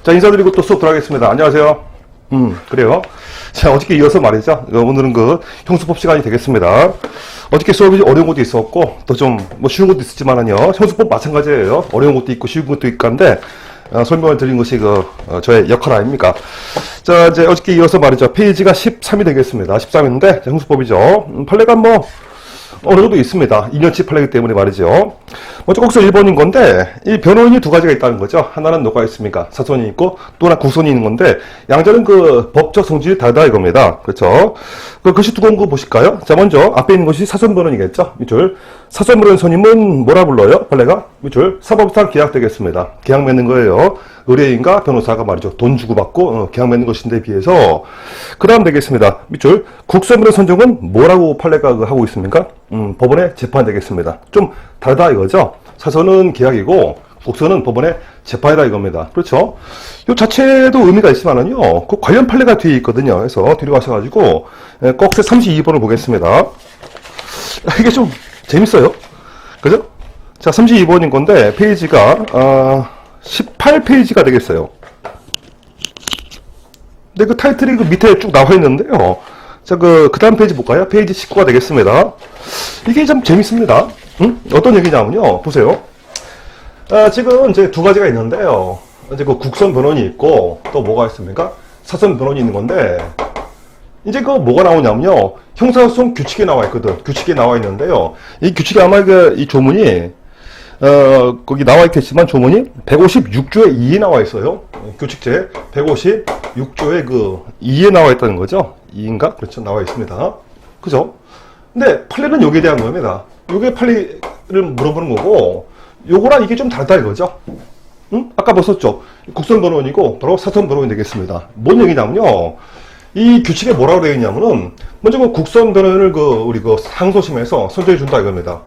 자, 인사드리고 또 수업 들어가겠습니다. 안녕하세요. 그래요. 자, 어저께 이어서 말이죠. 오늘은 그 형수법 시간이 되겠습니다. 어저께 수업이 어려운 것도 있었고, 또 좀 뭐 쉬운 것도 있었지만은요. 형수법 마찬가지예요. 어려운 것도 있고 쉬운 것도 있고 한데, 설명을 드린 것이 저의 역할 아닙니까? 자, 이제 어저께 이어서 말이죠. 페이지가 13이 되겠습니다. 13인데, 형수법이죠. 판례가 뭐, 어느 정도 있습니다. 2년치 판례이기 때문에 말이죠. 먼저 꼭서 1번인 건데, 이 변호인이 두 가지가 있다는 거죠. 하나는 뭐가 있습니까? 사선이 있고, 또 하나 국선이 있는 건데, 양자는 그 법적 성질이 다르다 이겁니다. 그렇죠? 그 글씨 두꺼운 거 보실까요? 자, 먼저 앞에 있는 것이 사선 변호인이겠죠? 밑줄. 사선 변호인 선임은 뭐라 불러요? 판례가? 밑줄. 사법상 계약 되겠습니다. 계약 맺는 거예요. 의뢰인과 변호사가 말이죠. 돈 주고받고 계약 맺는 것인데 비해서. 그 다음 되겠습니다. 밑줄. 국선 변호인 선정은 뭐라고 판례가 하고 있습니까? 법원의 재판 되겠습니다. 좀 다르다 이거죠. 사선은 계약이고 국선은 법원의 재판이다 이겁니다. 그렇죠? 이 자체도 의미가 있지만은요. 그 관련 판례가 뒤에 있거든요. 그래서 뒤로 가셔가지고 꼭세 32번을 보겠습니다. 이게 좀 재밌어요. 그죠? 자, 32번인 건데 페이지가 18페이지가 되겠어요. 근데 그 타이틀이 그 밑에 쭉 나와 있는데요. 자, 그 다음 페이지 볼까요? 페이지 19가 되겠습니다. 이게 좀 재밌습니다. 어떤 얘기냐면요. 보세요. 지금 이제 두 가지가 있는데요. 이제 그 국선 변호인이 있고, 또 뭐가 있습니까? 사선 변호인이 있는 건데, 이제 그 뭐가 나오냐면요. 형사소송 규칙에 나와 있거든. 규칙에 나와 있는데요. 이 규칙이 아마 이 조문이, 거기 나와 있겠지만 조문이 156조의 2에 나와 있어요. 규칙제 156조의 그 2에 나와 있다는 거죠. 2인가? 그렇죠. 나와 있습니다. 그죠? 근데 판례는 여기에 대한 겁니다. 요게 판례를 물어보는 거고, 요거랑 이게 좀 다르다 이거죠. 아까 봤었죠. 국선 변호인이고 바로 사선 변호인 되겠습니다. 뭔 얘기냐면요. 이 규칙에 뭐라고 되어 있냐면은 먼저 그 국선 변호인을 우리 상소심에서 선정해 준다 이겁니다.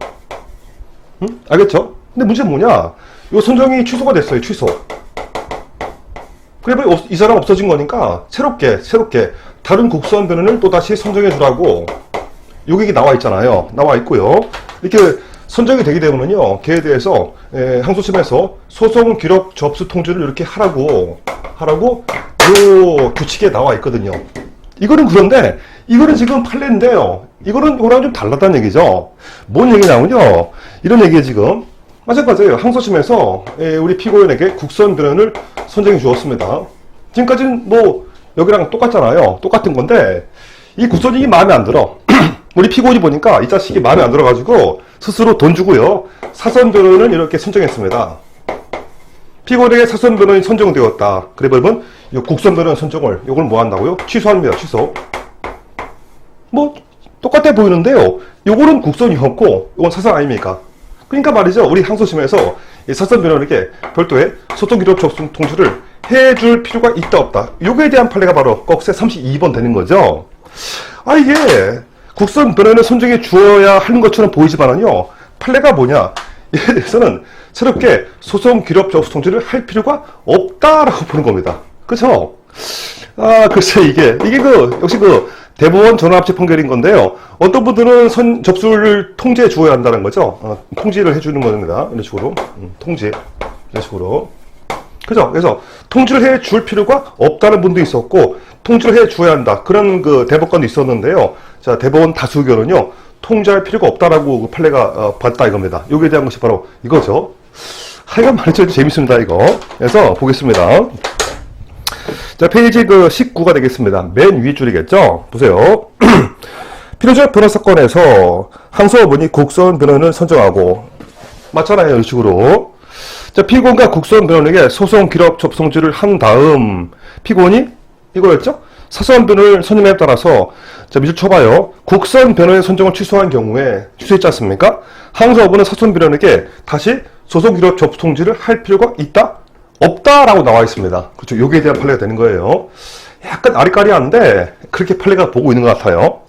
알겠죠? 근데 문제는 뭐냐? 요 선정이 취소가 됐어요. 취소. 그래 이 사람 없어진 거니까 새롭게 다른 국선 변호인을 또 다시 선정해 주라고 여기 나와 있잖아요. 나와 있고요. 이렇게 선정이 되게 되면은요, 걔에 대해서 항소심에서 소송 기록 접수 통지를 이렇게 하라고 요 규칙에 나와 있거든요. 이거는 그런데 이거는 지금 판례인데요. 이거는 이거랑 좀 달랐다는 얘기죠. 뭔 얘기냐면요, 이런 얘기에 지금 마찬가지예요. 항소심에서 우리 피고인에게 국선 변호인을 선정해 주었습니다. 지금까지는 뭐 여기랑 똑같잖아요. 똑같은 건데 이 국선이 마음에 안 들어. 우리 피고인이 보니까 이 자식이 마음에 안 들어가지고 스스로 돈 주고요. 사선 변호인을 이렇게 선정했습니다. 피고인에게 사선 변호인 선정되었다. 그래 보면 국선 변호인 선정을 이걸 뭐 한다고요? 취소합니다. 취소. 뭐 똑같아 보이는데요. 요거는 국선이었고 이건 사선 아닙니까? 그러니까 말이죠. 우리 항소심에서 이 사선 변호인에게 별도의 소송 기록 접수 통지를 해줄 필요가 있다 없다. 요거에 대한 판례가 바로 꼭세 32번 되는 거죠. 이게 국선 변호인을 선정해 주어야 하는 것처럼 보이지만은요, 판례가 뭐냐? 이에 대해서는 새롭게 소송 기록 접수 통지를 할 필요가 없다라고 보는 겁니다. 그쵸? 글쎄, 이게 역시 대법원 전원합치 판결인 건데요. 어떤 분들은 접수를 통지해 주어야 한다는 거죠. 통지를 해주는 겁니다. 이런 식으로. 통지. 이런 식으로. 그죠? 그래서 통지를 해 줄 필요가 없다는 분도 있었고, 통지를 해 주어야 한다. 그런 대법관도 있었는데요. 자, 대법원 다수 의견은요, 통지할 필요가 없다라고 그 판례가 봤다 이겁니다. 여기에 대한 것이 바로 이거죠. 하여간 말이죠. 재밌습니다, 이거. 그래서 보겠습니다. 자, 페이지 19가 되겠습니다. 맨 위 줄이겠죠? 보세요. 필요적 변호 사건에서 항소업원이 국선 변호인을 선정하고, 맞잖아요, 이런 식으로. 자, 피고인과 국선 변호인에게 소송 기록 접수통지를 한 다음, 피고인이 이거였죠? 사선 변호인을 선임에 따라서, 자, 밑줄 쳐봐요. 국선 변호인 선정을 취소한 경우에, 취소했지 않습니까? 항소업원은 사선 변호인에게 다시 소송 기록 접수 통지를 할 필요가 있다? 없다라고 나와 있습니다. 그렇죠. 여기에 대한 판례가 되는 거예요. 약간 아리까리한데, 그렇게 판례가 보고 있는 것 같아요.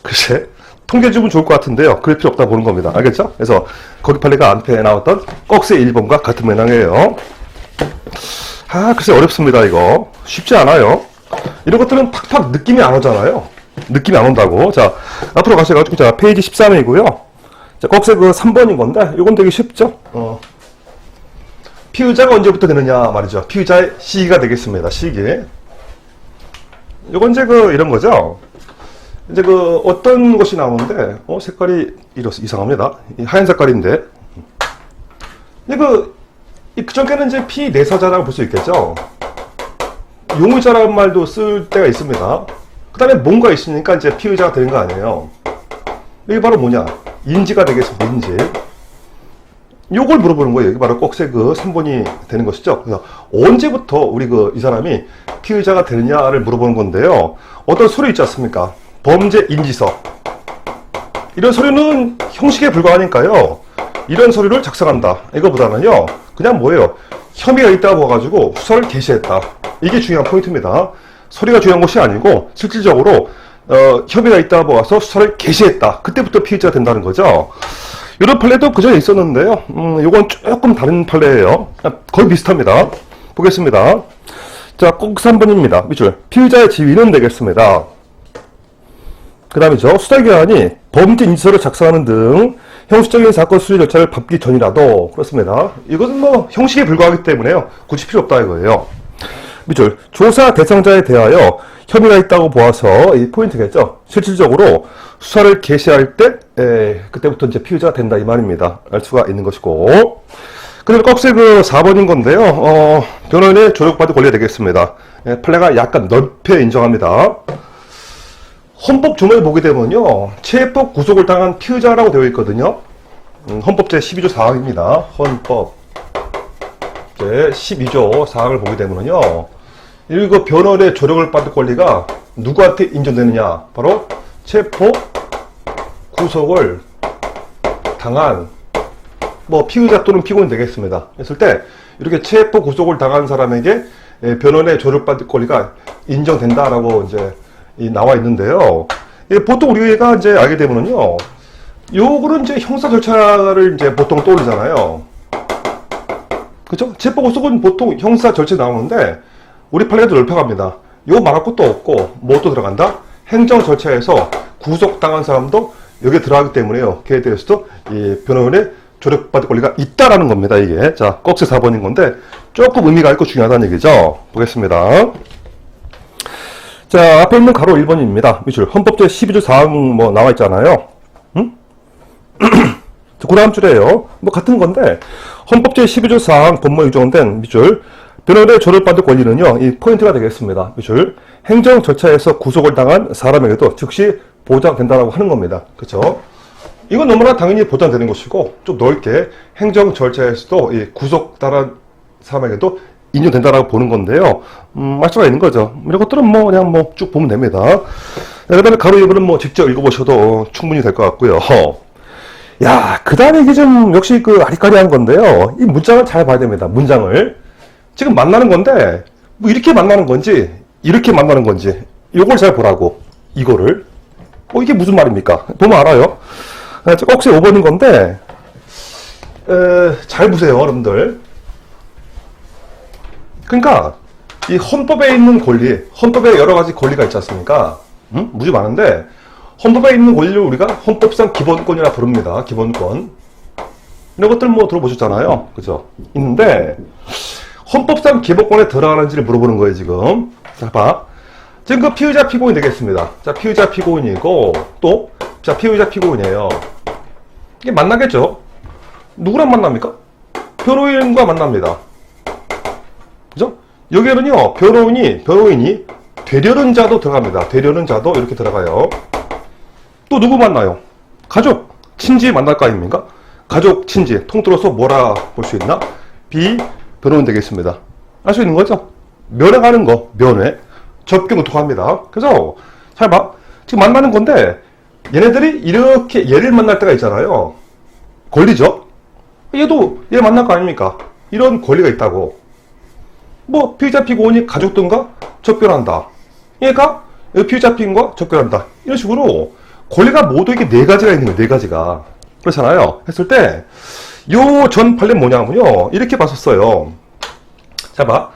글쎄, 통계주면 좋을 것 같은데요. 그럴 필요 없다 보는 겁니다. 알겠죠? 그래서, 거기 판례가 앞에 나왔던 꼭세 1번과 같은 맥락이에요. 글쎄, 어렵습니다, 이거. 쉽지 않아요. 이런 것들은 팍팍 느낌이 안 오잖아요. 느낌이 안 온다고. 자, 앞으로 가셔가지고, 자, 페이지 13이고요. 자, 꼭세 3번인 건데, 이건 되게 쉽죠? 피의자가 언제부터 되느냐 말이죠. 피의자의 시기가 되겠습니다. 시기. 요건 이제 이런 거죠. 이제 어떤 것이 나오는데, 색깔이 이상합니다. 하얀 색깔인데. 근데 그전에는 이제 피내사자라고 볼 수 있겠죠. 용의자라는 말도 쓸 때가 있습니다. 그 다음에 뭔가 있으니까 이제 피의자가 되는 거 아니에요. 이게 바로 뭐냐? 인지가 되겠습니다. 인지. 요걸 물어보는 거예요. 이게 바로 꼭새 3번이 되는 것이죠. 그래서 언제부터 우리 이 사람이 피의자가 되느냐를 물어보는 건데요. 어떤 서류 있지 않습니까? 범죄 인지서. 이런 서류는 형식에 불과하니까요. 이런 서류를 작성한다. 이거보다는요. 그냥 뭐예요? 혐의가 있다고 봐가지고 수사를 개시했다. 이게 중요한 포인트입니다. 서류가 중요한 것이 아니고 실질적으로 혐의가 있다고 봐서 수사를 개시했다. 그때부터 피의자가 된다는 거죠. 이런 판례도 그전에 있었는데요. 요건 조금 다른 판례예요. 거의 비슷합니다. 보겠습니다. 자, 꼭 3번입니다. 밑줄. 피의자의 지위는 되겠습니다. 그 다음이죠. 수사기관이 범죄 인지서를 작성하는 등 형식적인 사건 수리 절차를 밟기 전이라도 그렇습니다. 이것은 형식에 불과하기 때문에요. 굳이 필요 없다 이거예요. 밑줄. 조사 대상자에 대하여 혐의가 있다고 보아서 이 포인트겠죠. 실질적으로 수사를 개시할 때 그때부터 이제 피의자가 된다 이 말입니다. 알 수가 있는 것이고. 그리고 꺽쇠 4번인 건데요. 변호인의 조력받을 권리가 되겠습니다. 판례가 약간 넓게 인정합니다. 헌법 조문을 보게 되면요. 체포 구속을 당한 피의자라고 되어 있거든요. 헌법 제12조 4항입니다. 헌법 제12조 4항을 보게 되면요. 이거 변호인의 조력을 받을 권리가 누구한테 인정되느냐? 바로 체포 구속을 당한 피의자 또는 피고인 되겠습니다. 했을 때 이렇게 체포 구속을 당한 사람에게 변호인의 조력받을 권리가 인정된다라고 이제 나와 있는데요. 보통 우리가 이제 알게 되면은요, 요거는 이제 형사 절차를 이제 보통 떠올리잖아요. 그죠? 체포 구속은 보통 형사 절차에 나오는데 우리 판례도 넓혀갑니다. 이거 말할 것도 없고 뭐 또 들어간다? 행정 절차에서 구속당한 사람도 여기에 들어가기 때문에요. 그에 대해서도 이 변호인의 조력받을 권리가 있다라는 겁니다. 이게 자 꺽쇠 4번인 건데 조금 의미가 있고 중요하다는 얘기죠. 보겠습니다. 자 앞에 있는 가로 1번입니다. 밑줄 헌법 제12조 4항 나와 있잖아요. 응? 그 다음 줄이에요. 같은 건데 헌법 제12조 4항 법무 규정된 밑줄 변호인의 조력받을 권리는요, 이 포인트가 되겠습니다. 밑줄 행정 절차에서 구속을 당한 사람에게도 즉시 보장된다라고 하는 겁니다. 그렇죠? 이건 너무나 당연히 보장되는 것이고 좀 넓게 행정 절차에서도 이 구속당한 사람에게도 인정된다라고 보는 건데요. 알 수가 있는 거죠. 이런 것들은 그냥 쭉 보면 됩니다. 그 다음에 가로 1번은 직접 읽어보셔도 충분히 될 것 같고요. 야, 그 다음에 이게 좀 역시 아리까리한 건데요. 이 문장을 잘 봐야 됩니다. 문장을. 지금 만나는 건데, 이렇게 만나는 건지, 이렇게 만나는 건지, 요걸 잘 보라고. 이거를. 이게 무슨 말입니까? 보면 알아요. 꺽쇠 5번인 건데, 잘 보세요, 여러분들. 그러니까, 이 헌법에 있는 권리, 헌법에 여러 가지 권리가 있지 않습니까? 무지 많은데, 헌법에 있는 권리를 우리가 헌법상 기본권이라 부릅니다. 기본권. 이런 것들 들어보셨잖아요. 그죠? 있는데, 헌법상 기본권에 들어가는지를 물어보는 거예요, 지금. 자, 봐. 지금 피의자 피고인 되겠습니다. 자, 피의자 피고인이고, 또, 자, 피의자 피고인이에요. 이게 만나겠죠? 누구랑 만납니까? 변호인과 만납니다. 그죠? 여기에는요, 변호인이 되려는 자도 들어갑니다. 되려는 자도 이렇게 들어가요. 또 누구 만나요? 가족, 친지 만날 거 아닙니까? 가족, 친지, 통틀어서 뭐라 볼 수 있나? 변호인 되겠습니다. 알 수 있는 거죠? 면회가는 거, 면회. 접견 도합니다. 그래서, 잘 봐. 지금 만나는 건데, 얘네들이 이렇게 얘를 만날 때가 있잖아요. 권리죠? 얘도 얘 만날 거 아닙니까? 이런 권리가 있다고. 피의자 피고인이 가족들과 접견한다. 얘가 피의자 피고인과 접견한다. 이런 식으로 권리가 모두 이게 4가지가 있는 거예요. 4가지가. 그렇잖아요. 했을 때, 요 전 판례 뭐냐면요. 이렇게 봤었어요. 자, 봐.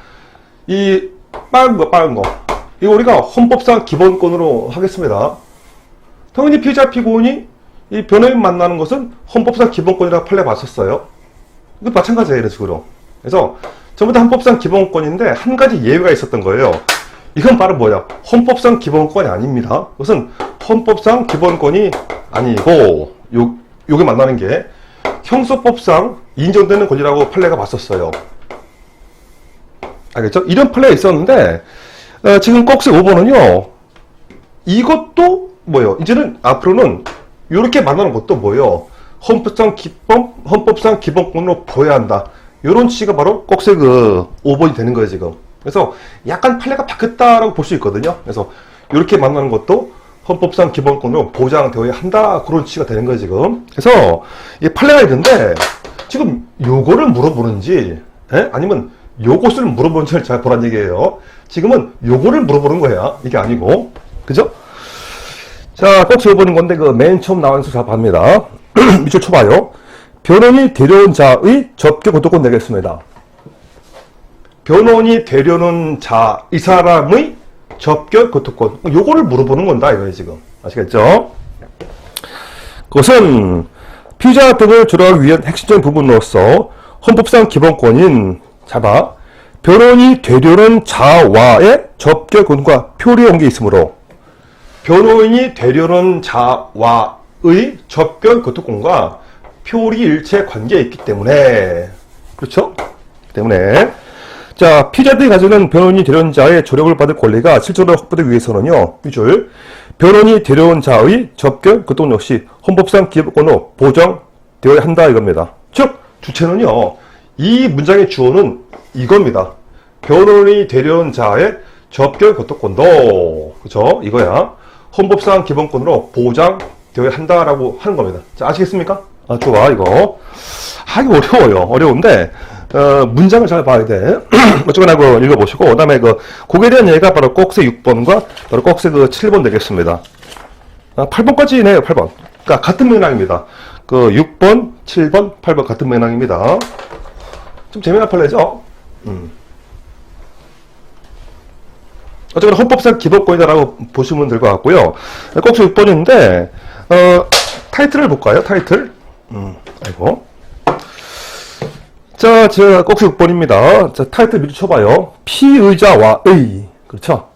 이 빨간 거. 이거 우리가 헌법상 기본권으로 하겠습니다. 당연히 피의자 피고인이 이 변호인 만나는 것은 헌법상 기본권이라고 판례 봤었어요. 이거 마찬가지예요. 이런 식으로. 그래서 전부 다 헌법상 기본권인데 한 가지 예외가 있었던 거예요. 이건 바로 뭐야? 헌법상 기본권이 아닙니다. 그것은 헌법상 기본권이 아니고 요게 만나는 게 형사법상 인정되는 권리라고 판례가 봤었어요. 알겠죠? 이런 판례가 있었는데 지금 꼭스 5번은요. 이것도 뭐예요? 이제는 앞으로는 이렇게 만나는 것도 뭐예요? 헌법상 기본권으로 보여야 한다. 이런 취지가 바로 꼭스 5번이 되는 거예요, 지금. 그래서 약간 판례가 바뀌었다라고 볼 수 있거든요. 그래서 이렇게 만나는 것도 헌법상 기본권으로 보장되어야 한다. 그런 취지가 되는 거예요, 지금. 그래서 이 판례가 있는데 지금 요거를 물어보는지 아니면 요것을 물어보는지를 잘 보란 얘기예요. 지금은 요거를 물어보는 거야. 이게 아니고. 그죠? 자, 꼭 지어보는 건데 그 맨 처음 나온 수사 답합니다. 밑줄 쳐봐요. 변호인이 데려온 자의 접견 거부권 내겠습니다. 변호인이 데려오는 자, 이 사람의 접견 거부권. 요거를 물어보는 건다, 이거예요, 지금. 아시겠죠? 그것은 피의자 등을 조력하기 위한 핵심적인 부분으로서 헌법상 기본권인 잡아 변호인이 되려는 자와의 접견 권과 표리의 관계 있으므로 변호인이 되려는 자와의 접견 거부권과 표리 일체 관계에 있기 때문에 그렇죠? 때문에 자 피의자들이 가지는 변호인이 되려는 자의 조력을 받을 권리가 실제로 확보되기 위해서는요. 밑줄 변호인이 되려온 자의 접견 거부권 역시 헌법상 기본권으로 보장되어야 한다 이겁니다. 즉 주체는요. 이 문장의 주어는 이겁니다. 변호인이 되려온 자의 접견 거부권도 그죠? 이거야. 헌법상 기본권으로 보장되어야 한다라고 하는 겁니다. 자, 아시겠습니까? 아, 좋아, 이거. 하기 어려워요. 어려운데, 문장을 잘 봐야 돼. 어쩌거나 읽어보시고, 그 다음에 그거에 대한 얘기가 바로 꼭세 6번과 바로 꼭세 7번 되겠습니다. 8번까지네요, 8번. 그러니까 같은 맥락입니다. 6번, 7번, 8번 같은 맥락입니다. 좀 재미난 판례죠? 어쨌거나 헌법상 기본권이다라고 보시면 될 것 같고요. 꼭수 6번인데, 타이틀을 볼까요? 타이틀. 아이고. 자, 제가 꼭수 6번입니다. 자, 타이틀 미리 쳐봐요. 피의자와의. 그렇죠?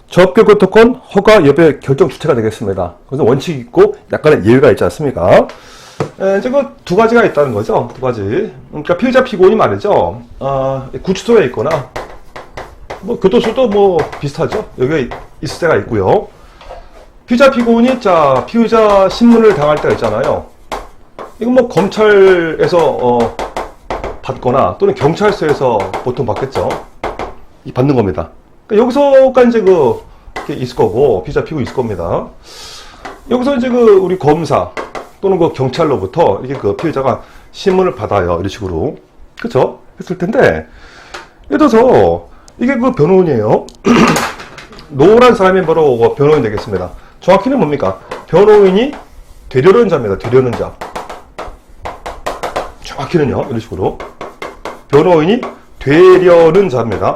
접견 거부권 허가 여부의 결정 주체가 되겠습니다. 그래서 원칙이 있고 약간의 예외가 있지 않습니까? 이제 두 가지가 있다는 거죠. 두 가지. 그러니까 피의자 피고인이 말이죠. 구치소에 있거나 뭐 교도소도 뭐 비슷하죠. 여기에 있을 때가 있고요. 피의자 피고인이 자 피의자 신문을 당할 때가 있잖아요. 이건 뭐 검찰에서 받거나 또는 경찰서에서 보통 받겠죠. 받는 겁니다. 그러니까 여기서가 이제 이렇게 있을 거고 피의자 피고인 있을 겁니다. 여기서 이제 우리 검사 또는 경찰로부터 이렇게 피의자가 신문을 받아요. 이런 식으로. 그쵸? 했을 텐데, 예를 들어서, 이게 변호인이에요. 노란 사람이 바로 변호인 되겠습니다. 정확히는 뭡니까? 변호인이 되려는 자입니다. 되려는 자. 정확히는요. 이런 식으로. 변호인이 되려는 자입니다.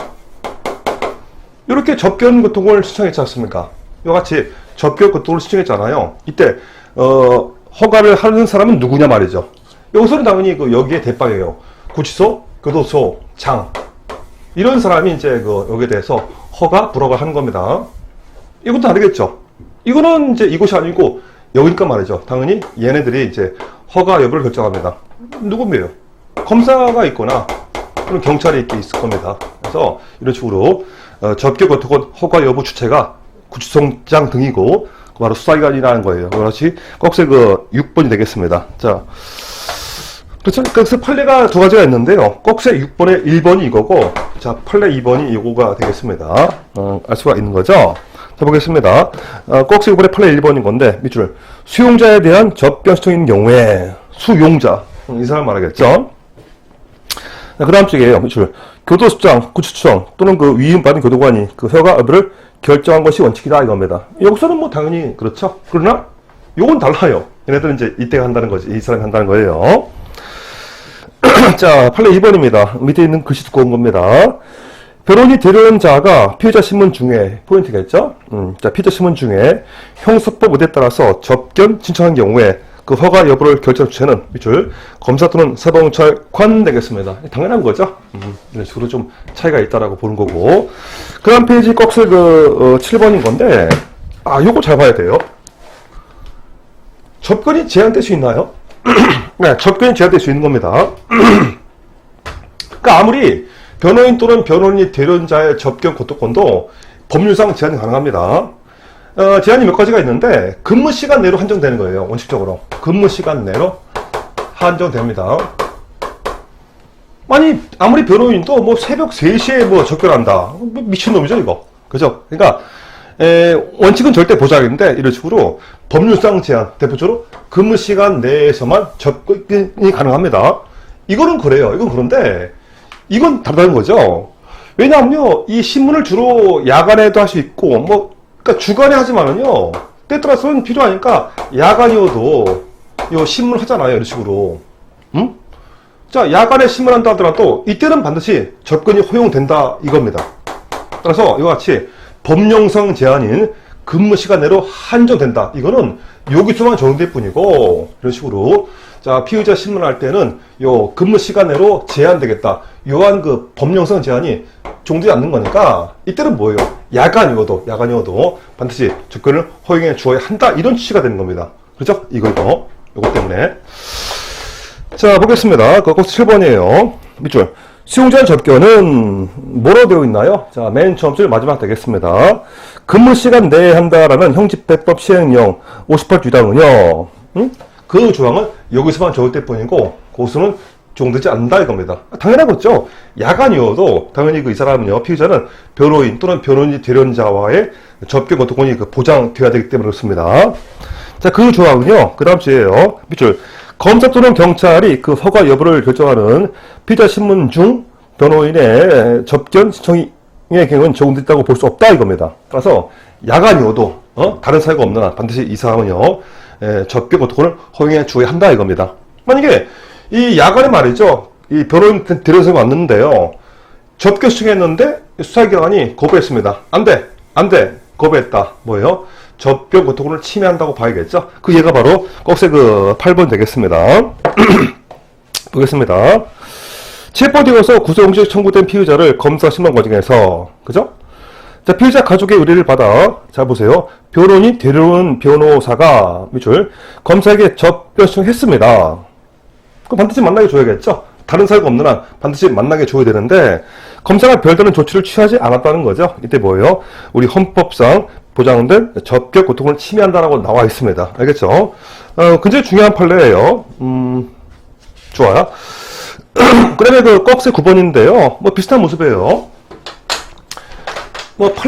이렇게 접견 고통을 신청했지 않습니까? 이와 같이 접견 고통을 신청했잖아요. 이때, 허가를 하는 사람은 누구냐 말이죠. 여기서는 당연히 여기에 대빵이에요. 구치소, 교도소, 장. 이런 사람이 이제 여기에 대해서 허가, 불허가 하는 겁니다. 이것도 다르겠죠. 이거는 이제 이곳이 아니고 여기니까 말이죠. 당연히 얘네들이 이제 허가 여부를 결정합니다. 누구예요? 검사가 있거나 또는 경찰이 있을 겁니다. 그래서 이런 식으로 접견 거부권 허가 여부 주체가 구치소장 등이고 바로 수사기관이라는 거예요. 그렇지. 꼭세 6번이 되겠습니다. 자. 그렇죠. 그래서 판례가 두 가지가 있는데요. 꼭세 6번의 1번이 이거고, 자, 판례 2번이 이거가 되겠습니다. 알 수가 있는 거죠. 자, 보겠습니다. 꼭세 6번의 판례 1번인 건데, 밑줄. 수용자에 대한 접견 신청인 경우에, 수용자. 이 사람 말하겠죠. 그 다음 쪽이에요. 밑줄. 교도소장, 구치소장, 또는 위임받은 교도관이 허가 여부를 결정한 것이 원칙이다 이겁니다. 여기서는 뭐 당연히 그렇죠. 그러나 요건 달라요. 얘네들은 이제 이때가 한다는 거지. 이 사람이 한다는 거예요. 자, 판례 2번입니다. 밑에 있는 글씨 두꺼운 겁니다. 변호인이 데려온 자가 피의자 신문 중에 포인트겠죠. 자, 피의자 신문 중에 형사법 의대에 따라서 접견 신청한 경우에 그 허가 여부를 결정 주체는 밑줄 검사 또는 사법경찰관 되겠습니다. 당연한 거죠. 이런 식으로 좀 차이가 있다라고 보는 거고. 그 다음 페이지 꺽쇠 7번인 건데, 요거 잘 봐야 돼요. 접근이 제한될 수 있나요? 네, 접근이 제한될 수 있는 겁니다. 그러니까 아무리 변호인 또는 변호인이 대련자의 접견 고토권도 법률상 제한이 가능합니다. 제한이 몇 가지가 있는데 근무 시간 내로 한정되는 거예요. 원칙적으로 근무 시간 내로 한정됩니다. 아무리 변호인도 뭐 새벽 3시에 뭐 접견한다, 미친놈이죠 이거, 그죠? 그러니까 원칙은 절대 보장인데 이런 식으로 법률상 제한, 대표적으로 근무 시간 내에서만 접근이 가능합니다. 이거는 그래요. 이건 그런데 이건 다르다는 거죠. 왜냐하면요, 이 신문을 주로 야간에도 할 수 있고, 그러니까 주간에 하지만은요, 때에 따라서는 필요하니까 야간이어도 요 신문 하잖아요, 이런 식으로. 자, 야간에 신문한다 하더라도 이때는 반드시 접근이 허용된다 이겁니다. 따라서 이와 같이 법령상 제한인 근무 시간 내로 한정된다. 이거는 여기서만 적용될 뿐이고, 이런 식으로. 자, 피의자 신문할 때는 요 근무 시간 내로 제한되겠다. 요한 그 법령상 제한이 종되지 않는 거니까 이때는 뭐예요? 야간이어도 반드시 접근을 허용해 주어야 한다. 이런 취지가 되는 겁니다. 그렇죠? 이거 때문에. 자, 보겠습니다. 그거 7번이에요. 밑줄. 수용자 접견은 뭐로 되어 있나요? 자, 맨 처음 줄 마지막 되겠습니다. 근무 시간 내에 한다라는 형집행법 시행령 58주당은요. 그 조항은 여기서만 적용될 뿐이고 고수는 적용되지 않는다 이겁니다. 당연한 거죠. 야간이어도 당연히 이 사람은요, 피의자는 변호인 또는 변호인 대련자와의 접견 고토권이 보장되어야 되기 때문에 그렇습니다. 자, 그 조항은요, 그 다음 주에요. 밑줄. 검사 또는 경찰이 그 허가 여부를 결정하는 피의자 신문 중 변호인의 접견 신청의 경우는 적용됐다고 볼 수 없다 이겁니다. 따라서 야간이어도 다른 사유가 없는 한 반드시 이 사항은요, 접견 고토권을 허용해 주어야 한다 이겁니다. 만약에 이 야간에 말이죠, 이 변호인 대련사가 왔는데요, 접견 신청했는데 수사기관이 거부했습니다. 안돼 거부했다. 뭐예요? 접견 고토권을 침해한다고 봐야겠죠. 그 예가 바로 꺽쇠 8번 되겠습니다. 보겠습니다. 체포되어서 구속영장 청구된 피의자를 검사 신문 과정에서, 그죠? 자, 피의자 가족의 의뢰를 받아, 자, 보세요. 변호인이 데려온 변호사가, 밑줄, 검사에게 접견 신청했습니다. 그럼 반드시 만나게 줘야겠죠? 다른 사유가 없는 한 반드시 만나게 줘야 되는데, 검사가 별다른 조치를 취하지 않았다는 거죠. 이때 뭐예요? 우리 헌법상 보장된 접견 고토권을 침해한다라고 나와 있습니다. 알겠죠? 굉장히 중요한 판례예요. 좋아요. 그 다음에 꺽쇠 9번인데요. 비슷한 모습이에요.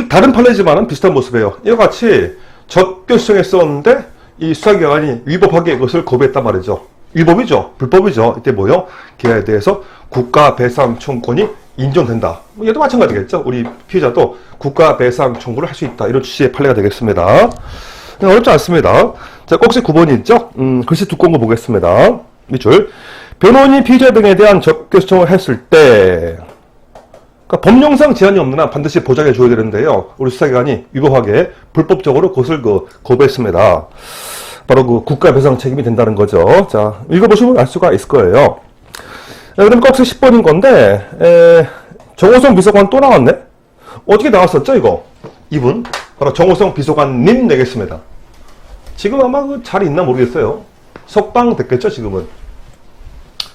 다른 판례지만은 비슷한 모습이에요. 이와 같이 접견 신청했었는데, 이 수사기관이 위법하게 이것을 거부했단 말이죠. 위법이죠. 불법이죠. 이때 뭐예요? 걔에 대해서 국가배상 청구권이 인정된다. 얘도 마찬가지겠죠. 우리 피의자도 국가배상 청구를 할 수 있다. 이런 취지의 판례가 되겠습니다. 어렵지 않습니다. 자, 꺽쇠 9번이 있죠? 글씨 두꺼운 거 보겠습니다. 밑줄. 변호인이 피의자 등에 대한 접견 신청을 했을 때, 그러니까 법령상 제한이 없는 한 반드시 보장해 줘야 되는데요. 우리 수사기관이 위법하게 불법적으로 그것을 거부했습니다. 바로 국가배상 책임이 된다는 거죠. 자, 읽어보시면 알 수가 있을 거예요. 그럼 꺽쇠 10번인 건데, 정호성 비서관 또 나왔네? 어떻게 나왔었죠, 이거? 이분? 바로 정호성 비서관님 되겠습니다. 지금 아마 잘 있나 모르겠어요. 석방 됐겠죠, 지금은?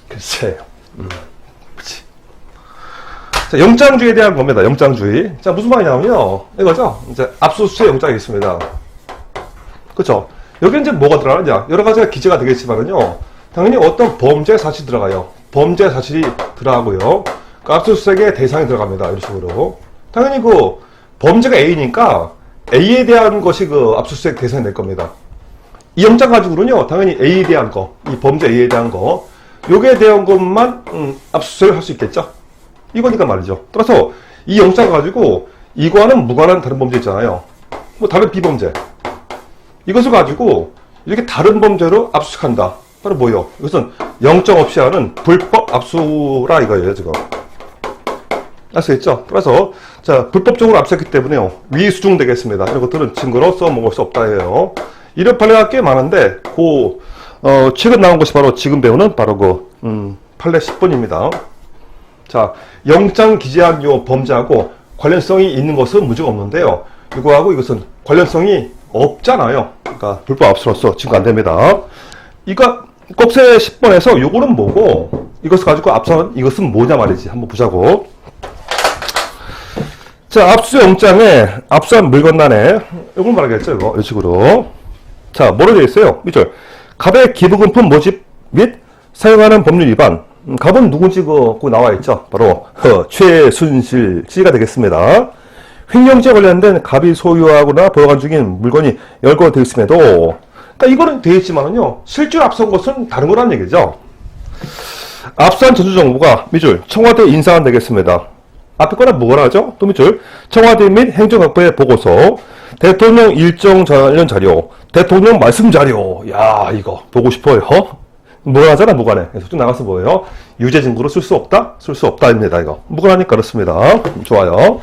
글쎄요. 그치. 자, 영장주의에 대한 겁니다, 영장주의. 자, 무슨 말이냐면요. 이거죠? 이제 압수수색 영장이 있습니다. 그쵸? 여기 이제 뭐가 들어가느냐? 여러 가지가 기재가 되겠지만은요, 당연히 어떤 범죄 사실이 들어가요. 범죄 사실이 들어가고요. 압수수색의 대상이 들어갑니다. 이런 식으로. 당연히 범죄가 A니까 A에 대한 것이 압수수색 대상이 될 겁니다. 이 영장 가지고는요, 당연히 A에 대한 거, 이 범죄 A에 대한 거, 요게 대한 것만 압수수색을 할 수 있겠죠. 이거니까 말이죠. 따라서 이 영장 가지고 이거와는 무관한 다른 범죄 있잖아요. 다른 비범죄. 이것을 가지고 이렇게 다른 범죄로 압수수색한다. 바로 뭐예요? 이것은 영장 없이 하는 불법 압수라 이거예요, 지금. 아시겠죠? 따라서, 자, 불법적으로 압수했기 때문에요, 위수중 되겠습니다. 이런 것들은 증거로 써먹을 수 없다 해요. 이런 판례가 꽤 많은데, 최근 나온 것이 바로 지금 배우는 바로 판례 10번입니다. 자, 영장 기재한 요 범죄하고 관련성이 있는 것은 문제가 없는데요. 이거하고 이것은 관련성이 없잖아요. 그러니까 불법 압수로서 지금 안 됩니다. 이거 꺽쇠 10번에서 요거는 뭐고 이것을 가지고 압수한 이것은 뭐냐 말이지. 한번 보자고. 자, 압수영장에 압수한 물건란에 이걸 말하겠죠. 이거 이런 식으로. 자, 뭐로 되어 있어요? 1절. 갑의 기부금품 모집 및 사용하는 법률 위반. 갑은 누군지 그 나와 있죠. 바로 최순실 씨가 되겠습니다. 횡령죄 관련된 갑이 소유하거나 보관 중인 물건이 열거 되어 있음에도, 그러니까 이거는 되어 있지만은요, 실제로 압수한 것은 다른 거란 얘기죠. 압수한 전수정보가 밑줄 청와대 인사안 되겠습니다. 앞에 거는 뭐라 하죠? 또 밑줄 청와대 및 행정각부의 보고서, 대통령 일정 관련 자료, 대통령 말씀 자료. 야, 이거 보고 싶어요. 무관하잖아, 무관해. 그래서 쭉 나가서 뭐예요? 유죄 증거로 쓸 수 없다? 쓸 수 없다입니다, 이거. 무관하니까 그렇습니다. 좋아요.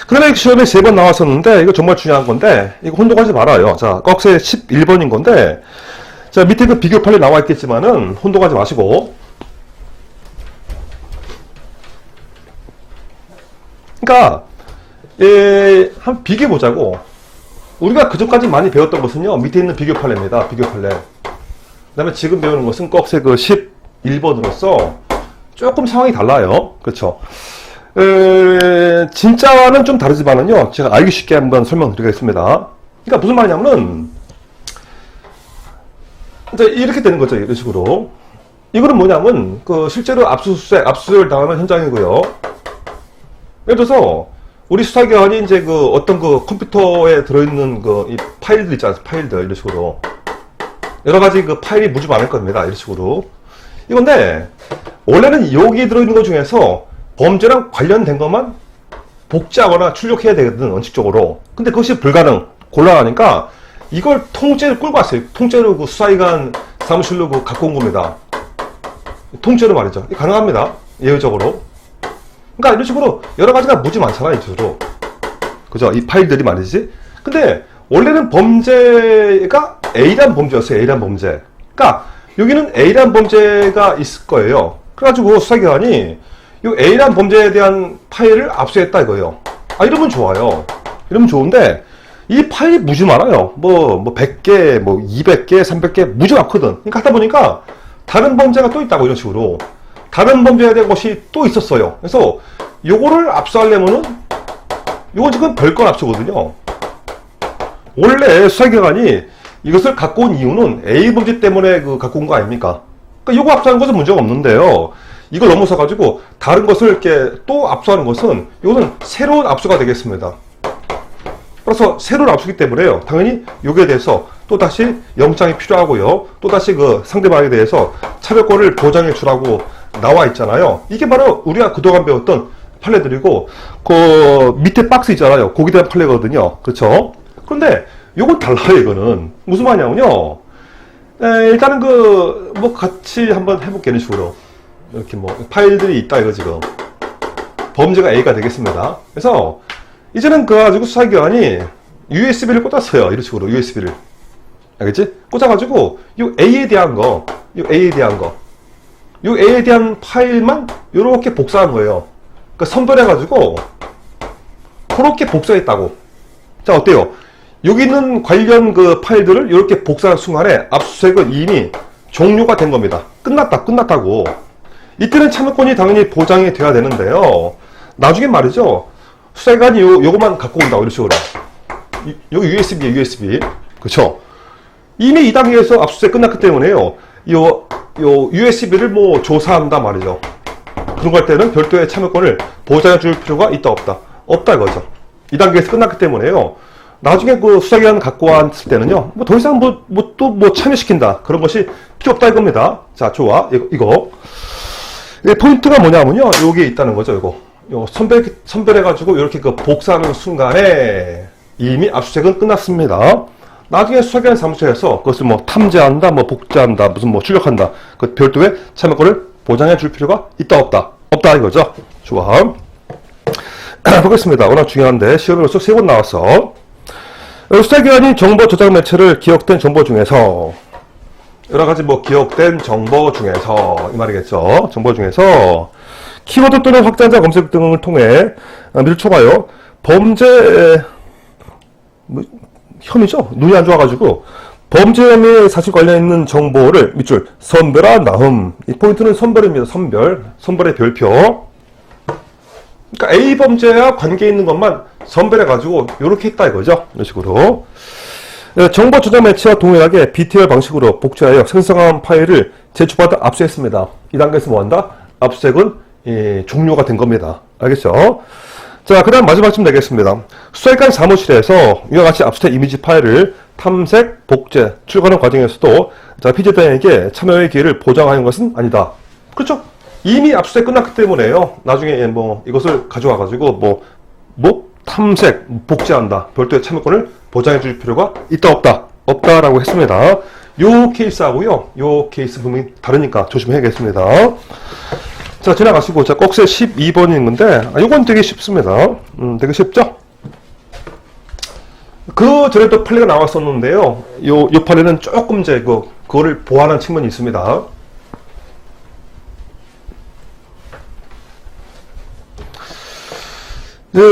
그 다음에 시험에 3번 나왔었는데, 이거 정말 중요한 건데, 이거 혼동하지 말아요. 자, 꺽쇠 11번인 건데, 자, 밑에 그 비교 판례 나와 있겠지만은, 혼동하지 마시고. 그러니까, 한번 비교해보자고. 우리가 그전까지 많이 배웠던 것은요, 밑에 있는 비교 판례입니다. 비교 판례. 그 다음에 지금 배우는 것은 꺽쇠 그 11번으로서 조금 상황이 달라요. 그렇죠. 진짜와는 좀 다르지만은요, 제가 알기 쉽게 한번 설명드리겠습니다. 그러니까 무슨 말이냐면은, 이제 이렇게 되는 거죠. 이런 식으로. 이거는 뭐냐면, 실제로 압수수색을 당하는 현장이고요. 예를 들어서, 우리 수사기관이 이제 어떤 컴퓨터에 들어있는 이 파일들 있지 않습니까? 파일들, 이런 식으로. 여러 가지 파일이 무지 많을 겁니다. 이런 식으로. 이건데, 원래는 여기 들어있는 것 중에서 범죄랑 관련된 것만 복제하거나 출력해야 되거든, 원칙적으로. 근데 그것이 불가능, 곤란하니까 이걸 통째로 끌고 왔어요. 통째로 수사기관 사무실로 갖고 온 겁니다. 통째로 말이죠. 가능합니다. 예외적으로. 그러니까 이런 식으로 여러 가지가 무지 많잖아, 이 주로. 그죠? 이 파일들이 말이지. 근데 원래는 범죄가 A란 범죄였어요. A란 범죄. 그러니까 여기는 A란 범죄가 있을 거예요. 그래가지고 수사기관이 이 A란 범죄에 대한 파일을 압수했다 이거예요. 아, 이러면 좋아요. 이러면 좋은데 이 파일이 무지 많아요. 뭐 100개, 200개, 300개 무지 많거든. 그러니까 하다 보니까 다른 범죄가 또 있다고, 이런 식으로. 다른 범죄에 대한 것이 또 있었어요. 그래서 요거를 압수하려면은 요건 지금 별건 압수거든요. 원래 수사기관이 이것을 갖고 온 이유는 A 범죄 때문에 갖고 온 거 아닙니까? 그러니까 요거 압수하는 것은 문제가 없는데요. 이걸 넘어서 가지고 다른 것을 이렇게 또 압수하는 것은 이것은 새로운 압수가 되겠습니다. 그래서 새로운 압수기 때문에요. 당연히 요기에 대해서 또 다시 영장이 필요하고요. 또 다시 상대방에 대해서 차별권을 보장해 주라고 나와 있잖아요. 이게 바로 우리가 그동안 배웠던 판례들이고, 밑에 박스 있잖아요. 거기에 대한 판례거든요. 그렇죠? 그런데 요건 달라요. 이거는 무슨 말이냐면요. 일단은 같이 한번 해볼게요. 이런 식으로 이렇게 파일들이 있다 이거. 지금 범죄가 A가 되겠습니다. 그래서 이제는 가지고 수사기관이 USB를 꽂았어요. 이런 식으로 USB를, 알겠지? 꽂아가지고 요 A에 대한 거, 요 A에 대한 파일만 요렇게 복사한 거예요. 그러니까 선별해가지고 그렇게 복사했다고. 자, 어때요? 여기 있는 관련 파일들을 이렇게 복사한 순간에 압수수색은 이미 종료가 된 겁니다. 끝났다고. 이때는 참여권이 당연히 보장이 돼야 되는데요. 나중에 말이죠. 수사기관이 요것만 갖고 온다고, 이런 식으로. 여기 USB에 USB. 그쵸? 이미 이 단계에서 압수수색 끝났기 때문에요. 요 USB를 조사한다 말이죠. 그런 거 할 때는 별도의 참여권을 보장해 줄 필요가 있다, 없다? 없다 이거죠. 이 단계에서 끝났기 때문에요. 나중에 수사기관 갖고 왔을 때는요, 더 이상 참여시킨다. 그런 것이 필요 없다 이겁니다. 자, 좋아. 이거. 포인트가 뭐냐면요. 여기에 있다는 거죠, 이거. 선별해가지고 이렇게 복사하는 순간에 이미 압수수색은 끝났습니다. 나중에 수사기관 사무소에서 그것을 탐지한다, 복제한다, 출력한다. 그 별도의 참여권을 보장해 줄 필요가 있다, 없다? 없다 이거죠. 좋아. 보겠습니다. 워낙 중요한데 시험으로서 3번 나왔어. 수사기관이 정보 저장 매체를 기억된 정보 중에서 여러 가지 뭐 기억된 정보 중에서 이 말이겠죠. 정보 중에서 키워드 또는 확장자 검색 등을 통해 밑을 쳐봐요. 범죄 뭐, 혐의죠. 눈이 안 좋아가지고 범죄 혐의 사실 관련 있는 정보를 밑줄 선별한 다음 이 포인트는 선별입니다. 선별의 별표. 그러니까 A 범죄와 관계 있는 것만 선별해가지고 이렇게 했다 이거죠. 이런 식으로 정보 저장 매체와 동일하게 BTR 방식으로 복제하여 생성한 파일을 제출받아 압수했습니다. 이 단계에서 뭐한다? 압수색은 종료가 된 겁니다. 알겠죠? 자, 그 다음 마지막쯤 되겠습니다. 수사기관 사무실에서 이와 같이 압수된 이미지 파일을 탐색, 복제, 출간하는 과정에서도 자, 피해자에게 참여의 기회를 보장하는 것은 아니다. 그렇죠? 이미 압수수색 끝났기 때문에요. 나중에 뭐 이것을 가져와가지고 뭐 탐색, 복제한다. 별도의 참여권을 보장해 줄 필요가 있다 없다. 없다라고 했습니다. 요 케이스하고요. 요 케이스 분명히 다르니까 조심해야겠습니다. 자, 지나가시고 자, 꼭세 12번인 건데 요건 되게 쉽습니다. 되게 쉽죠? 그 전에 또 판례가 나왔었는데요. 요 판례는 조금 이제 그거를 보완한 측면이 있습니다.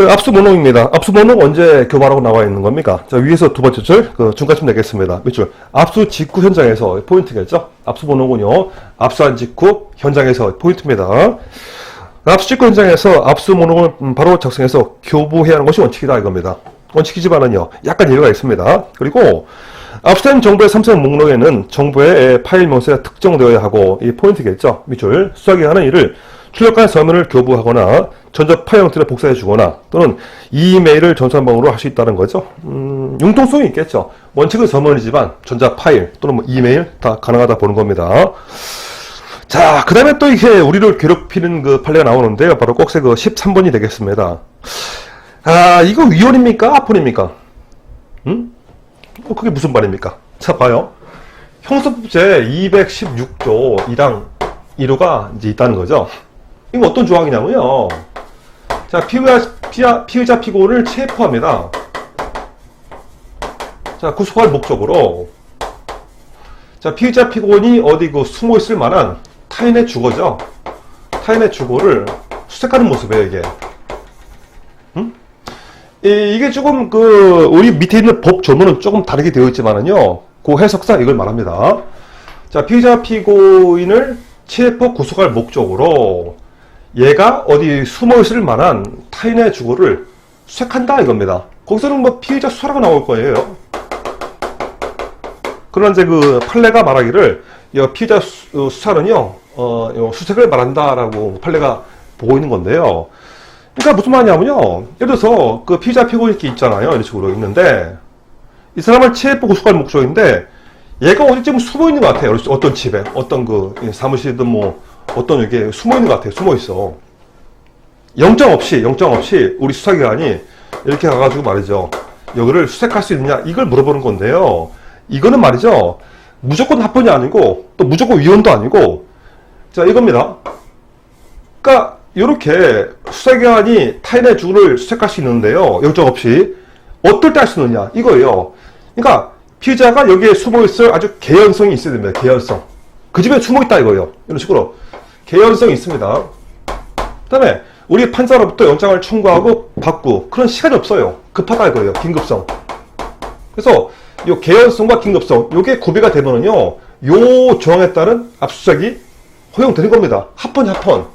압수번호입니다. 압수번호가 언제 교부하라고 나와 있는 겁니까? 자, 위에서 두 번째 줄, 중간쯤 내겠습니다. 밑줄. 압수 직후 현장에서 포인트겠죠? 압수번호군요. 압수한 직후 현장에서 포인트입니다. 압수 직후 현장에서 압수번호를 바로 작성해서 교부해야 하는 것이 원칙이다 이겁니다. 원칙이지만은요, 약간 예외가 있습니다. 그리고 압수된 정보의 삼성 목록에는 정보의 파일 명세가 특정되어야 하고, 이 포인트겠죠? 밑줄. 수사기관은 이를 출력한 서면을 교부하거나 전자 파일 형태로 복사해 주거나 또는 이메일을 전산 방으로 할 수 있다는 거죠. 융통성이 있겠죠. 원칙은 서면이지만 전자 파일 또는 뭐 이메일 다 가능하다 보는 겁니다. 자, 그 다음에 또 이게 우리를 괴롭히는 그 판례가 나오는데요. 바로 꼭세 13번이 되겠습니다. 아, 이거 위헌입니까? 합헌입니까? 그게 무슨 말입니까? 자, 봐요. 형사법 제 216조 2랑 1호가 이제 있다는 거죠. 이거 어떤 조항이냐면요. 자, 피의자 피고를 체포합니다. 자, 구속할 목적으로. 자, 피의자 피고인이 어디 숨어 있을 만한 타인의 주거죠. 타인의 주거를 수색하는 모습이에요, 이게. 이게 조금 우리 밑에 있는 법 조문은 조금 다르게 되어 있지만은요. 그 해석상 이걸 말합니다. 자, 피의자 피고인을 체포 구속할 목적으로 얘가 어디 숨어있을 만한 타인의 주거를 수색한다 이겁니다. 거기서는 뭐 피의자 수사라고 나올 거예요. 그러나 이제 판례가 말하기를 피의자 수사는요 수색을 말한다라고 판례가 보고 있는 건데요. 그러니까 무슨 말이냐면요, 예를 들어서 피의자 피고인 이렇게 있잖아요. 이런 식으로 있는데 이 사람을 체포 구속할 목적인데 얘가 어디쯤 숨어 있는 것 같아요. 어떤 집에, 어떤 사무실이든 뭐, 어떤 여기에 숨어 있는 것 같아요. 숨어 있어. 영장 없이 우리 수사기관이 이렇게 가가지고 말이죠. 여기를 수색할 수 있느냐, 이걸 물어보는 건데요. 이거는 말이죠. 무조건 합헌이 아니고, 또 무조건 위헌도 아니고, 자, 이겁니다. 그러니까, 이렇게 수사기관이 타인의 주거를 수색할 수 있는데요. 영장 없이. 어떨 때 할 수 있느냐, 이거예요. 그러니까, 피의자가 여기에 숨어있을 아주 개연성이 있어야 됩니다. 개연성. 그 집에 숨어있다 이거예요. 이런 식으로 개연성이 있습니다. 그 다음에 우리 판사로부터 영장을 청구하고 받고 그런 시간이 없어요. 급하다 이거예요. 긴급성. 그래서 이 개연성과 긴급성 요게 구비가 되면은요 요 조항에 따른 압수수색이 허용되는 겁니다. 합헌.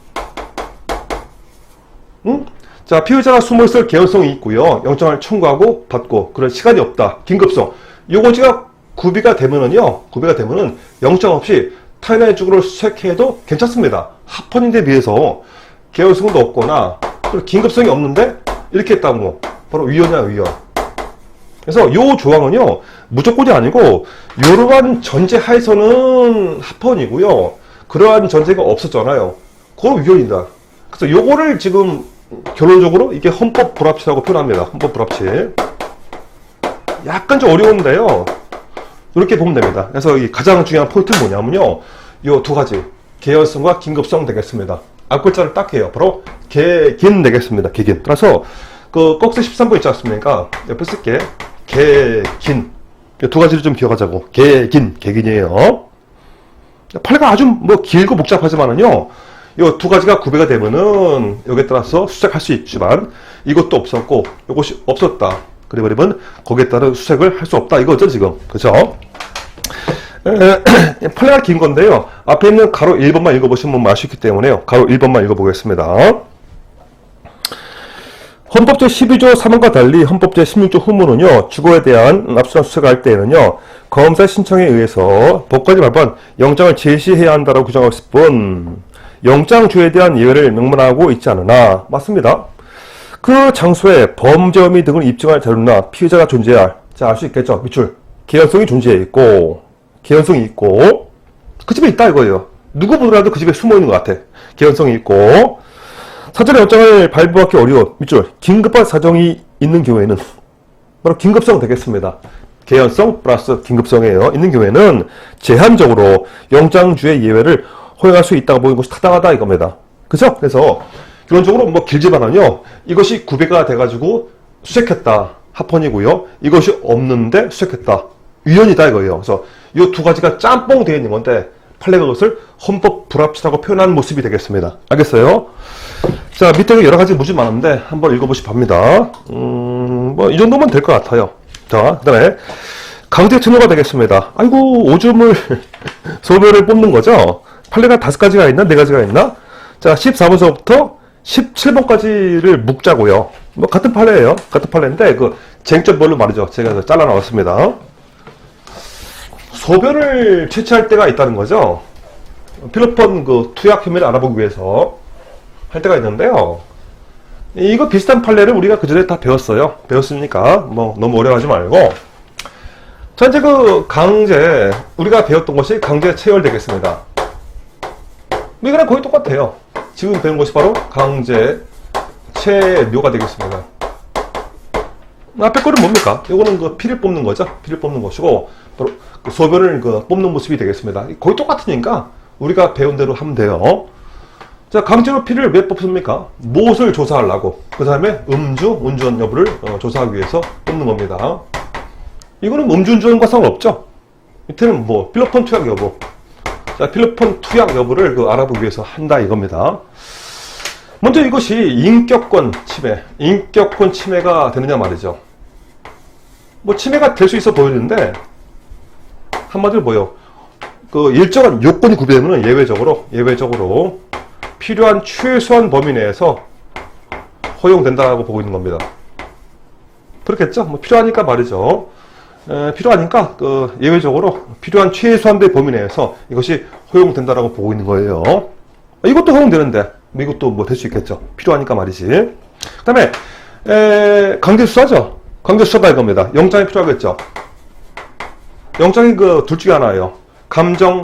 자, 피의자가 숨어있을 개연성이 있고요. 영장을 청구하고 받고 그런 시간이 없다. 긴급성. 요거지가 구비가 되면은 영장 없이 타인의 주거를 수색해도 괜찮습니다. 합헌인데 비해서 개연성도 없거나 긴급성이 없는데 이렇게 했다고 바로 위헌이야, 위헌. 그래서 요 조항은요 무조건이 아니고 이러한 전제 하에서는 합헌이고요. 그러한 전제가 없었잖아요. 그건 위헌이다. 그래서 요거를 지금 결론적으로 이게 헌법 불합치라고 표현합니다. 헌법 불합치. 약간 좀 어려운데요. 이렇게 보면 됩니다. 그래서 이 가장 중요한 포인트는 뭐냐면요. 요 두 가지. 개연성과 긴급성 되겠습니다. 앞글자를 딱 해요. 바로 개긴 되겠습니다. 개긴. 그래서 꼭세 13번 있지 않습니까? 옆에 쓸게. 개긴. 두 가지를 좀 기억하자고. 개긴이에요. 판례가 아주 뭐 길고 복잡하지만은요, 이 두 가지가 구배가 되면은 여기에 따라서 수색할 수 있지만 이것도 없었고 이것이 없었다. 그래버리면 거기에 따른 수색을 할 수 없다 이거죠 지금. 그죠? 판례가 긴 건데요. 앞에 있는 가로 1번만 읽어보시면 아쉽기 때문에요. 가로 1번만 읽어보겠습니다. 헌법 제12조 3항과 달리 헌법 제16조 후문은요, 주거에 대한 압수수색 수색을 할 때에는요, 검사 신청에 의해서 법까지 발부한 영장을 제시해야 한다고 규정하고 있을 뿐, 영장주에 대한 예외를 명문하고 있지 않으나, 맞습니다. 그 장소에 범죄 혐의 등을 입증할 자료나 피해자가 존재할, 자, 알 수 있겠죠. 밑줄. 개연성이 존재해 있고, 개연성이 있고, 그 집에 있다 이거예요. 누구 보더라도 그 집에 숨어 있는 것 같아. 개연성이 있고, 사전에 영장을 발부하기 어려운 밑줄 긴급한 사정이 있는 경우에는 바로 긴급성 되겠습니다. 개연성 플러스 긴급성이에요. 있는 경우에는 제한적으로 영장주의 예외를 허용할 수 있다고 보는 것이 타당하다 이겁니다. 그죠? 그래서 기본적으로 뭐 길지만은요, 이것이 구배가 돼가지고 수색했다 합헌이고요. 이것이 없는데 수색했다 위헌이다 이거예요. 그래서 이 두 가지가 짬뽕 되어 있는 건데 판례가 그것을 헌법 불합치라고 표현한 모습이 되겠습니다. 알겠어요? 자, 밑에 여러 가지 문제 많은데 한번 읽어보시 봅니다. 뭐 이 정도면 될 것 같아요. 자, 그 다음에 강제 증여가 되겠습니다. 아이고, 오줌을 소멸을 뽑는 거죠. 판례가 5가지가 있나 4가지가 있나? 자, 14번서부터 17번까지를 묶자고요. 뭐 같은 판례예요. 같은 판례인데 그 쟁점별로 말이죠. 제가 잘라 나왔습니다. 소변을 채취할 때가 있다는 거죠. 필로폰 그 투약 혐의를 알아보기 위해서 할 때가 있는데요. 이거 비슷한 판례를 우리가 그전에 다 배웠어요. 배웠으니까 뭐 너무 어려워하지 말고. 자, 이제 그 강제, 우리가 배웠던 것이 강제 체열 되겠습니다. 이거랑 거의 똑같아요. 지금 배운 것이 바로 강제 체묘가 되겠습니다. 앞에 거는 뭡니까? 이거는 그 피를 뽑는 거죠. 피를 뽑는 것이고, 바로 그 소변을 그 뽑는 모습이 되겠습니다. 거의 똑같으니까 우리가 배운 대로 하면 돼요. 자, 강제로 피를 왜 뽑습니까? 무엇을 조사하려고. 그 다음에 운전 여부를 조사하기 위해서 뽑는 겁니다. 이거는 음주운전과 상관없죠. 밑에는 뭐 필로폰 투약 여부. 자, 필로폰 투약 여부를 알아보기 위해서 한다 이겁니다. 먼저 이것이 인격권 침해가 되느냐 말이죠. 뭐 침해가 될 수 있어 보이는데 한마디로 뭐예요? 그 일정한 요건이 구비되면 예외적으로 필요한 최소한 범위 내에서 허용된다고 보고 있는 겁니다. 그렇겠죠? 뭐 필요하니까 말이죠. 필요하니까 그 예외적으로 필요한 최소한의 범위 내에서 이것이 허용된다라고 보고 있는 거예요. 이것도 허용되는데 뭐 이것도 뭐 될 수 있겠죠. 필요하니까 말이지. 그 다음에 강제 수사죠. 강제 수사다 이겁니다. 영장이 필요하겠죠. 영장이 그 둘 중에 하나예요. 감정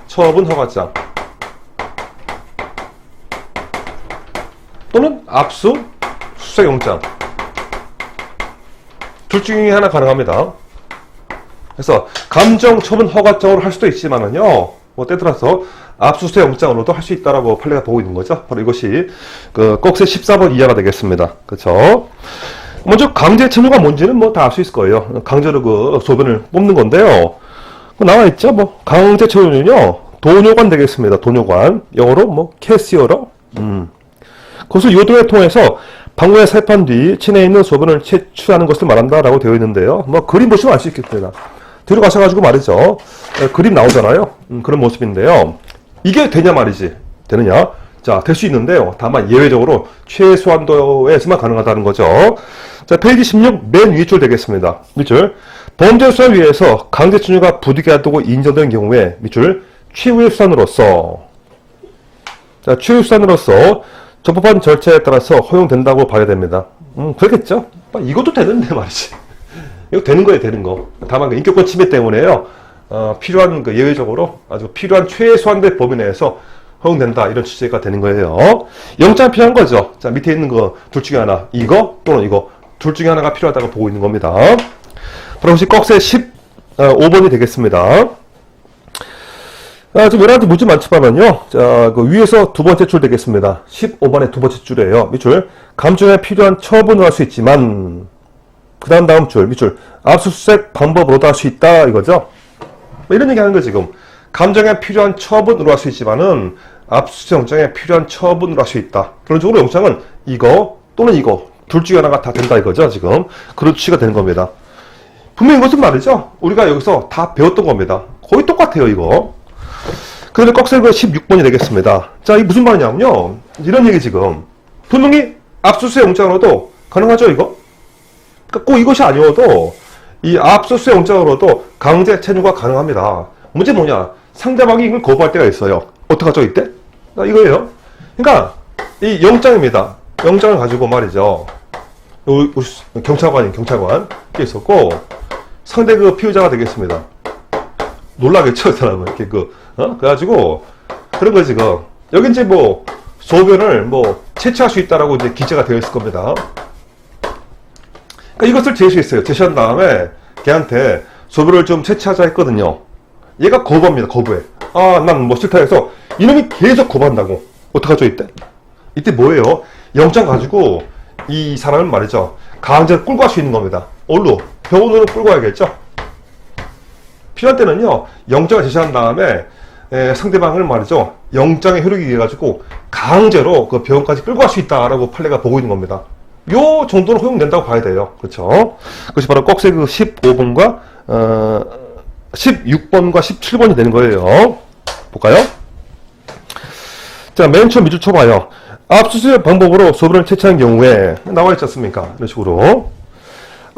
처분 허가장 또는 압수 수색영장 둘 중에 하나 가능합니다. 그래서 감정 처분 허가장으로 할 수도 있지만은요, 뭐 때들어서 압수수색 영장으로도 할 수 있다라고 판례가 보고 있는 거죠. 바로 이것이 그 꼭세 14번 이하가 되겠습니다. 그렇죠? 먼저 강제 체류가 뭔지는 뭐 다 알 수 있을 거예요. 강제로 그 소변을 뽑는 건데요. 나와 있죠. 뭐 강제 체류는요, 도뇨관 되겠습니다. 도뇨관. 영어로 뭐 캐시어로. 그것을 요동을 통해서 방문에 살판 뒤 체내에 있는 소변을 채취하는 것을 말한다라고 되어 있는데요. 뭐 그림 보시면 알 수 있겠습니다. 뒤로 가셔가지고 말이죠. 그림 나오잖아요. 그런 모습인데요. 이게 되냐 말이지. 되느냐? 자, 될 수 있는데요. 다만 예외적으로 최소한도에서만 가능하다는 거죠. 자, 페이지 16 맨 위줄 되겠습니다. 밑줄. 범죄 수사를 위해서 강제 침유가 부득이하다고 인정된 경우에 밑줄 최후의 수단으로서, 자, 최후의 수단으로서 적법한 절차에 따라서 허용된다고 봐야 됩니다. 그렇겠죠? 이것도 되는데 말이지. 이거 되는 거예요, 되는 거. 다만 그 인격권 침해 때문에요. 필요한 그 예외적으로 아주 필요한 최소한의 범위 내에서 허용된다 이런 취지가 되는 거예요. 영장 필요한 거죠. 자, 밑에 있는 거 둘 중에 하나, 이거 또는 이거 둘 중에 하나가 필요하다고 보고 있는 겁니다. 바로 혹시 꺽쇠 15번이 되겠습니다. 좀 여러 가지 문제 많지만요. 자, 그 위에서 두 번째 줄 되겠습니다. 15번의 두 번째 줄이에요. 밑줄. 감정에 필요한 처분을 할 수 있지만, 그 다음 줄, 밑줄. 압수수색 방법으로도 할 수 있다, 이거죠. 뭐 이런 얘기 하는 거 지금. 감정에 필요한 처분으로 할 수 있지만은 압수수색 영장에 필요한 처분으로 할 수 있다. 결론적으로 영장은 이거 또는 이거 둘 중에 하나가 다 된다 이거죠. 지금 그런 취지가 되는 겁니다. 분명히 이것은 말이죠. 우리가 여기서 다 배웠던 겁니다. 거의 똑같아요 이거. 그다음에 꺽쇠가 16번이 되겠습니다. 자, 이게 무슨 말이냐면요. 이런 얘기 지금. 분명히 압수수색 영장으로도 가능하죠, 이거? 그러니까 꼭 이것이 아니어도 이 압수수색 영장으로도 강제 체류가 가능합니다. 문제 뭐냐? 상대방이 이걸 거부할 때가 있어요. 어떡하죠, 이때? 이거예요. 그러니까 이 영장입니다. 영장을 가지고 말이죠. 경찰관 이게 있었고 상대 그 피의자가 되겠습니다. 놀라겠죠, 사람은. 이렇게 그래가지고, 그런 거 지금. 여기 이제 뭐, 소변을 뭐, 채취할 수 있다라고 이제 기재가 되어 있을 겁니다. 그러니까 이것을 제시했어요. 제시한 다음에, 걔한테 소변을 좀 채취하자 했거든요. 얘가 거부합니다, 거부해. 아, 난 뭐 싫다 해서, 이놈이 계속 거부한다고. 어떡하죠, 이때? 이때 뭐예요? 영장 가지고, 이 사람을 말이죠. 강제로 끌고 갈 수 있는 겁니다. 어디로? 병원으로 끌고 가야겠죠? 필요한 때는요, 영장을 제시한 다음에 상대방을 말이죠, 영장의 효력이 의해 가지고 강제로 그 병원까지 끌고 갈 수 있다라고 판례가 보고 있는 겁니다. 요 정도는 허용된다고 봐야 돼요. 그렇죠? 그것이 바로 꺽쇠 그 15번과 16번과 17번이 되는 거예요. 볼까요? 자, 맨 처음 밑줄 쳐봐요. 압수수색 방법으로 소변을 채취한 경우에 나와 있지 않습니까? 이런 식으로.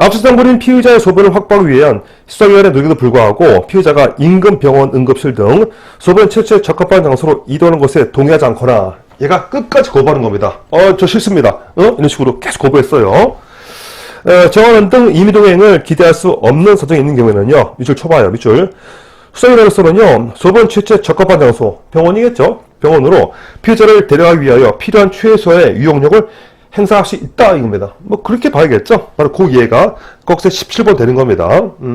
압수수색 당부인 피의자의 소변을 확보하기 위한 수사기관의 노력에도 불구하고 피의자가 인근 병원, 응급실 등 소변 채취에 적합한 장소로 이동하는 것에 동의하지 않거나 얘가 끝까지 거부하는 겁니다. 저 싫습니다. 이런 식으로 계속 거부했어요. 정하는 등 임의동행을 기대할 수 없는 사정이 있는 경우에는요. 밑줄 쳐봐요. 밑줄. 수사기관에서는요. 소변 채취에 적합한 장소, 병원이겠죠. 병원으로 피의자를 데려가기 위하여 필요한 최소의 유용력을 행사할 수 있다 이겁니다. 뭐 그렇게 봐야겠죠. 바로 그 이해가 꺽쇠 17번 되는 겁니다.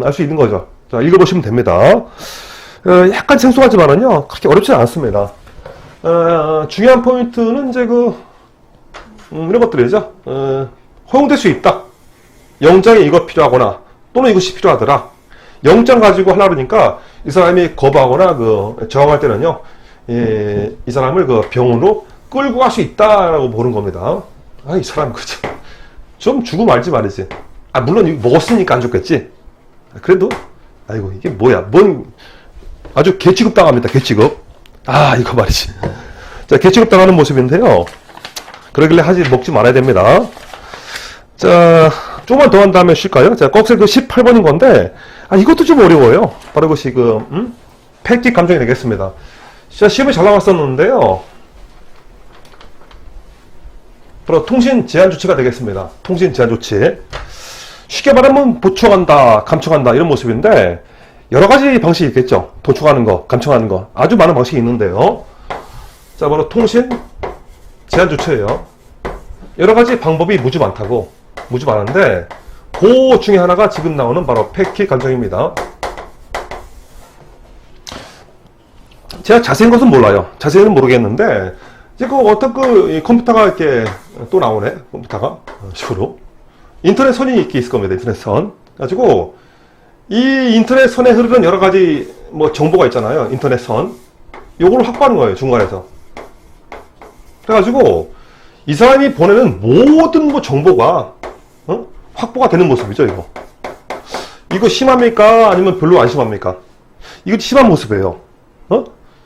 알 수 있는 거죠. 자, 읽어보시면 됩니다. 약간 생소하지만은요 그렇게 어렵지 않습니다. 중요한 포인트는 이제 이런 것들이죠. 허용될 수 있다. 영장에 이거 필요하거나 또는 이것이 필요하더라. 영장 가지고 하려니까 이 사람이 거부하거나 저항할 때는요, 이 사람을 병원으로 끌고 갈 수 있다라고 보는 겁니다. 이 사람 그죠? 좀 주고 말지 말이지. 물론 이거 먹었으니까 안 좋겠지. 그래도 아이고 이게 뭐야? 아주 개취급 당합니다. 개취급. 이거 말이지. 자, 개취급 당하는 모습인데요. 그러길래 먹지 말아야 됩니다. 자, 조금만 더 한 다음에 쉴까요? 자, 꺽쇠 18번인 건데 이것도 좀 어려워요. 바로 그것이 팩틱 감정이 되겠습니다. 자, 시험에 잘 나왔었는데요. 바로 통신 제한 조치가 되겠습니다. 통신 제한 조치. 쉽게 말하면 보충한다, 감청한다 이런 모습인데 여러 가지 방식이 있겠죠. 도청하는 거, 감청하는 거 아주 많은 방식이 있는데요. 자, 바로 통신 제한 조치예요. 여러 가지 방법이 무지 많은데 그 중에 하나가 지금 나오는 바로 팩틱 감정입니다. 제가 자세한 것은 몰라요. 자세히는 모르겠는데 이제 어떤 컴퓨터가 이렇게 또 나오네. 컴퓨터가 식으로 인터넷 선이 이렇게 있을 겁니다. 인터넷 선 가지고 이 인터넷 선에 흐르는 여러 가지 정보가 있잖아요. 인터넷 선 요거를 확보하는 거예요. 중간에서. 그래가지고 이 사람이 보내는 모든 정보가 확보가 되는 모습이죠. 이거 심합니까? 아니면 별로 안 심합니까? 이거 심한 모습이에요.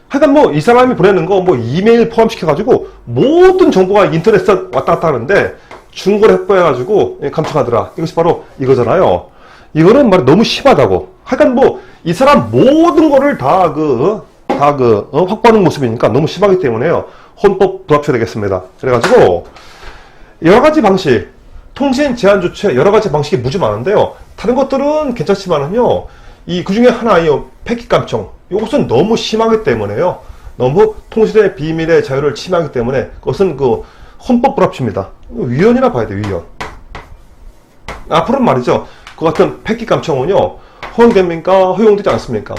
하여간 이 사람이 보내는 거 이메일 포함시켜가지고 모든 정보가 인터넷에 왔다 갔다 하는데 중고를 확보해가지고 감청하더라. 이것이 바로 이거잖아요. 이거는 너무 심하다고. 하여간 이 사람 모든 거를 다 확보하는 모습이니까 너무 심하기 때문에요. 헌법 불합치 되겠습니다. 그래가지고 여러 가지 방식, 통신 제한 조치 여러 가지 방식이 무지 많은데요. 다른 것들은 괜찮지만은요. 그 중에 하나예요. 팩틱 감청. 이것은 너무 심하기 때문에요. 너무 통신의 비밀의 자유를 침해하기 때문에 그것은 헌법 불합치입니다. 위헌이라 봐야 돼요. 위헌. 앞으로는 말이죠. 그 같은 팩틱 감청은요. 허용됩니까? 허용되지 않습니까?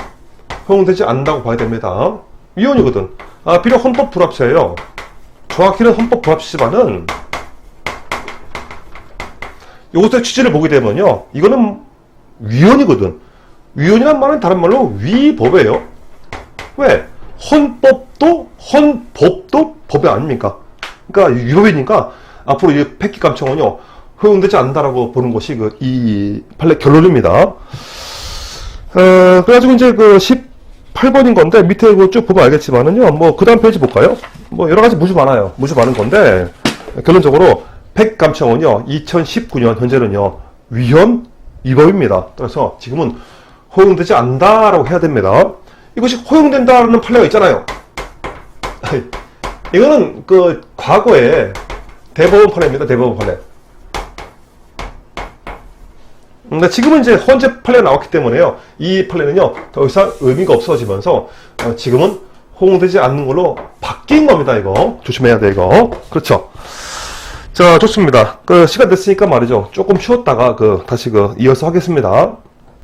허용되지 않는다고 봐야 됩니다. 위헌이거든. 비록 헌법 불합치예요. 정확히는 헌법 불합치지만은 이것의 취지를 보게 되면요. 이거는 위헌이거든. 위헌이란 말은 다른 말로 위법이에요. 왜? 헌법도 법이 아닙니까? 그러니까 위법이니까 앞으로 이 폐기감청은요 허용되지 않는다라고 보는 것이 이 판례 결론입니다. 그래가지고 이제 18번인 건데 밑에 쭉 보면 알겠지만은요 뭐 그 다음 페이지 볼까요? 뭐 여러 가지 무수 많아요. 무수 많은 건데 결론적으로 폐기감청은요 2019년 현재는요 위헌위법입니다. 그래서 지금은 허용되지 않는다라고 해야 됩니다. 이것이 허용된다라는 판례가 있잖아요. 이거는 과거에 대법원 판례입니다. 대법원 판례. 근데 지금은 이제 헌재 판례가 나왔기 때문에요. 이 판례는요 더 이상 의미가 없어지면서 지금은 허용되지 않는 걸로 바뀐 겁니다. 이거 조심해야 돼 이거. 그렇죠. 자, 좋습니다. 시간 됐으니까 말이죠. 조금 쉬었다가 다시 이어서 하겠습니다.